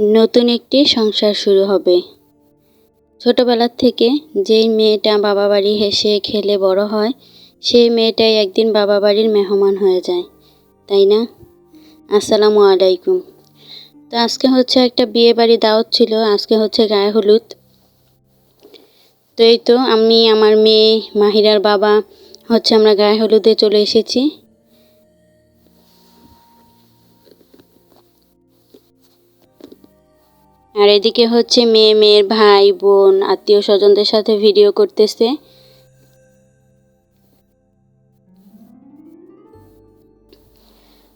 নতুন একটি সংসার শুরু হবে। ছোটবেলার থেকে যেই মেয়েটা বাবা বাড়ি হেসে খেলে বড় হয়, সেই মেয়েটাই একদিন বাবা বাড়ির মেহমান হয়ে যায়, তাই না? আসসালামু আলাইকুম। তো আজকে হচ্ছে একটা বিয়ে বাড়ি দাওয়াত ছিল, আজকে হচ্ছে গায়ে হলুদ। তো এই তো আমি, আমার মেয়ে, মাহিরার বাবা হচ্ছে আমরা গায়ে হলুদে চলে এসেছি। আর এদিকে হচ্ছে মেয়ের ভাই বোন আত্মীয় স্বজনদের সাথে ভিডিও করতেছে।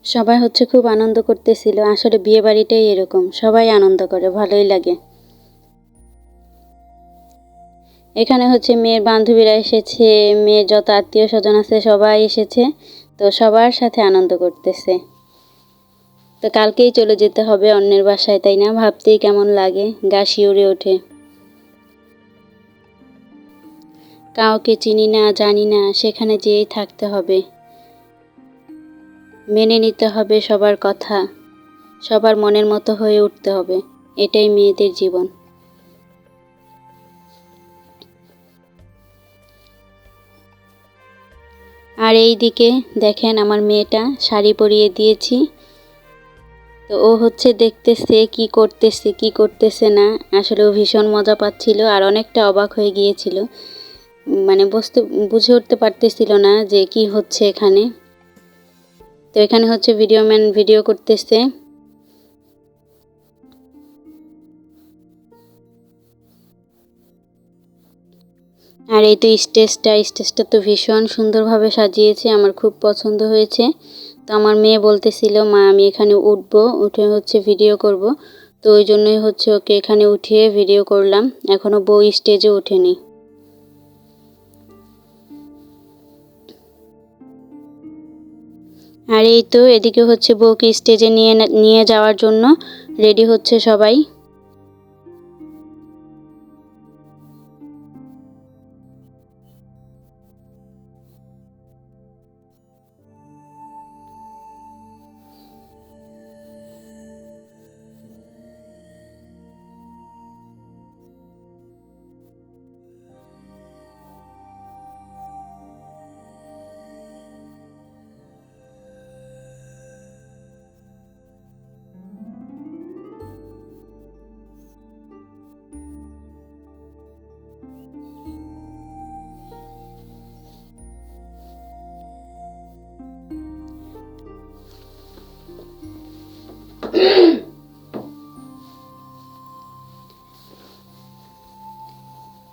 সবাই হচ্ছে খুব আনন্দ করতেছিল। আসলে বিয়ে বাড়িটাই এরকম, সবাই আনন্দ করে, ভালোই লাগে। এখানে হচ্ছে মেয়ের বান্ধবীরা এসেছে, মেয়ের যত আত্মীয় স্বজন আছে সবাই এসেছে, তো সবার সাথে আনন্দ করতেছে। তো কালকেই চলে যেতে হবে অন্যের বাসায়, তাই না? ভাবতেই কেমন লাগে, গা শিউরে ওঠে। কাউকে চিনি না, জানি না, সেখানে যেয়েই থাকতে হবে, মেনে নিতে হবে সবার কথা, সবার মনের মতো হয়ে উঠতে হবে। এটাই মেয়েদের জীবন। আর এই দিকে দেখেন, আমার মেয়েটা শাড়ি পরিয়ে দিয়েছি। তো ও হচ্ছে দেখতেছে কি করতেছে না। আসলে ও ভীষণ মজা পাচ্ছিল আর অনেকটা অবাক হয়ে গিয়েছিল, মানে বুঝে উঠতে পারতেছিল না যে কি হচ্ছে এখানে। তো এখানে হচ্ছে ভিডিওম্যান ভিডিও করতেছে। আর এই তো স্টেজটা তো ভীষণ সুন্দরভাবে সাজিয়েছে, আমার খুব পছন্দ হয়েছে। তো আমার মেয়ে বলতেছিল, মা আমি এখানে উঠবো, উঠে হচ্ছে ভিডিও করব। তো ওই জন্যই হচ্ছে ওকে এখানে উঠিয়ে ভিডিও করলাম। এখনো বউ স্টেজে ওঠেনি। আর এই তো এদিকে হচ্ছে বউকে স্টেজে নিয়ে যাওয়ার জন্য রেডি হচ্ছে সবাই।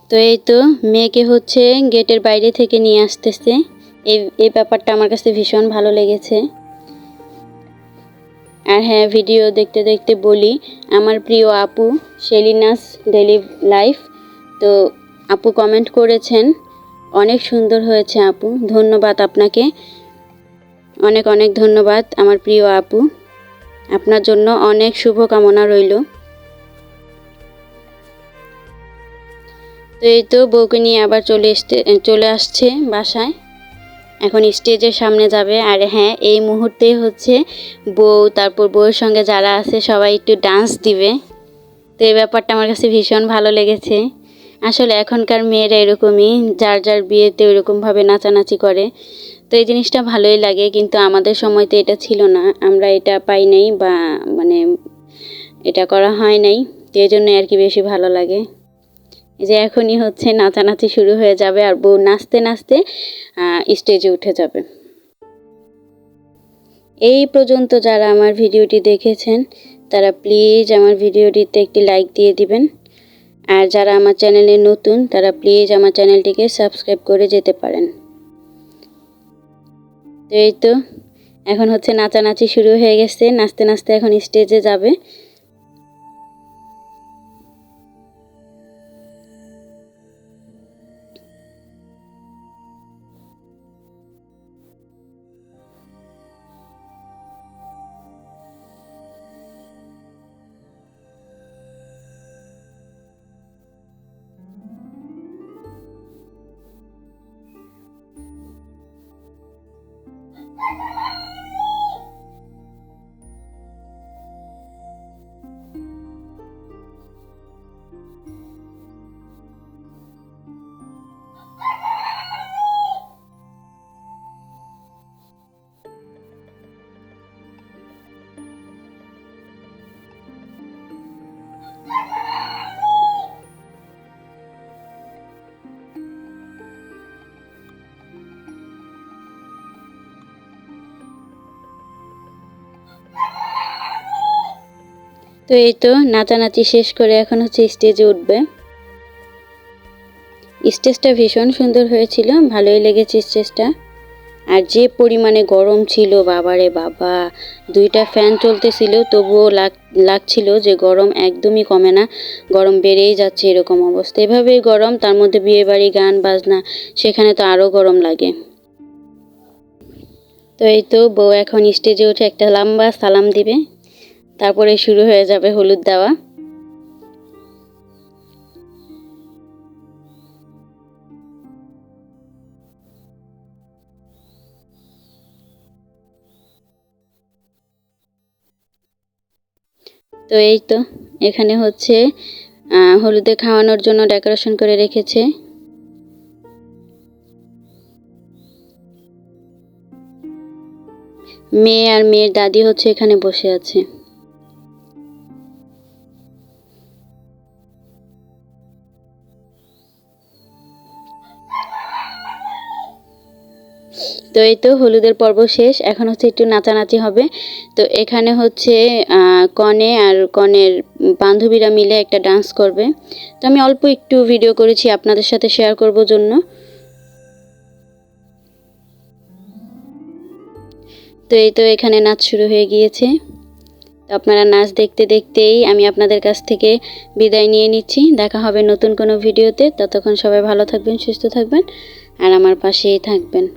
তো এই তো মেয়েকে হচ্ছে গেটের বাইরে থেকে নিয়ে আসতেছে। এই ব্যাপারটা আমার কাছে ভীষণ ভালো লেগেছে। আর হ্যাঁ, ভিডিও দেখতে দেখতে বলি, আমার প্রিয় আপু শেলিনাস ডেলি লাইফ, তো আপু কমেন্ট করেছেন, অনেক সুন্দর হয়েছে আপু, ধন্যবাদ আপনাকে, অনেক অনেক ধন্যবাদ আমার প্রিয় আপু, আপনার জন্য অনেক শুভকামনা রইল। তো এই তো বউকে নিয়ে আবার চলে আসছে বাসায়, এখন স্টেজের সামনে যাবে। আর হ্যাঁ, এই মুহূর্তে হচ্ছে বউ, তারপর বউয়ের সঙ্গে যারা আছে সবাই একটু ডান্স দিবে। তো এই ব্যাপারটা আমার কাছে ভীষণ ভালো লেগেছে। আসলে এখনকার মেয়েরা এরকমই, যার যার বিয়েতে ওইরকমভাবে নাচানাচি করে। তো এই জিনিসটা ভালোই লাগে, কিন্তু আমাদের সময় তো এটা ছিল না, আমরা এটা পাই নাই, বা মানে এটা করা হয় নাই। তো এই জন্য আর কি বেশি ভালো লাগে। এই যে এখনই হচ্ছে নাচানাচি শুরু হয়ে যাবে, আর বউ নাচতে নাচতে স্টেজে উঠে যাবে। এই পর্যন্ত যারা আমার ভিডিওটি দেখেছেন, তারা প্লিজ আমার ভিডিওটিতে একটি লাইক দিয়ে দিবেন। আর যারা আমার চ্যানেলে নতুন, তারা প্লিজ আমার চ্যানেলটিকে সাবস্ক্রাইব করে যেতে পারেন। তো এই তো এখন হচ্ছে নাচানাচি শুরু হয়ে গেছে, নাচতে নাচতে এখন স্টেজে যাবে। তো এই তো নাচানাচি শেষ করে এখন হচ্ছে স্টেজে উঠবে। স্টেজটা ভীষণ সুন্দর হয়েছিল, ভালোই লেগেছে স্টেজটা। আর যে পরিমাণে গরম ছিল বাবারে বাবা, 2টা ফ্যান চলতেছিল তবুও লাগছিল যে গরম একদমই কমে না, গরম বেড়েই যাচ্ছে এরকম অবস্থা। এভাবেই গরম, তার মধ্যে বিয়েবাড়ি গান বাজনা, সেখানে তো আরও গরম লাগে। তো এই তো বউ এখন স্টেজে উঠে একটা লম্বা সালাম দিবে, তারপরে শুরু হয়ে যাবে হলুদ দেওয়া। তো এই তো এখানে হচ্ছে হলুদে খাওয়ানোর জন্য ডেকোরেশন করে রেখেছে। মেয়ে আর মেয়ের দাদি হচ্ছে এখানে বসে আছে। তো এই তো হলুদের পর্ব শেষ, এখন হচ্ছে একটু নাচানাচি হবে। তো এখানে হচ্ছে কনে আর কনের বান্ধবীরা মিলে একটা ডান্স করবে। তো আমি অল্প একটু ভিডিও করেছি আপনাদের সাথে শেয়ার করব জন্য। তো এই তো এখানে নাচ শুরু হয়ে গিয়েছে। তো আপনারা নাচ দেখতে দেখতেই আমি আপনাদের কাছ থেকে বিদায় নিয়ে নিচ্ছি। দেখা হবে নতুন কোনো ভিডিওতে। ততক্ষণ সবাই ভালো থাকবেন, সুস্থ থাকবেন আর আমার পাশেই থাকবেন।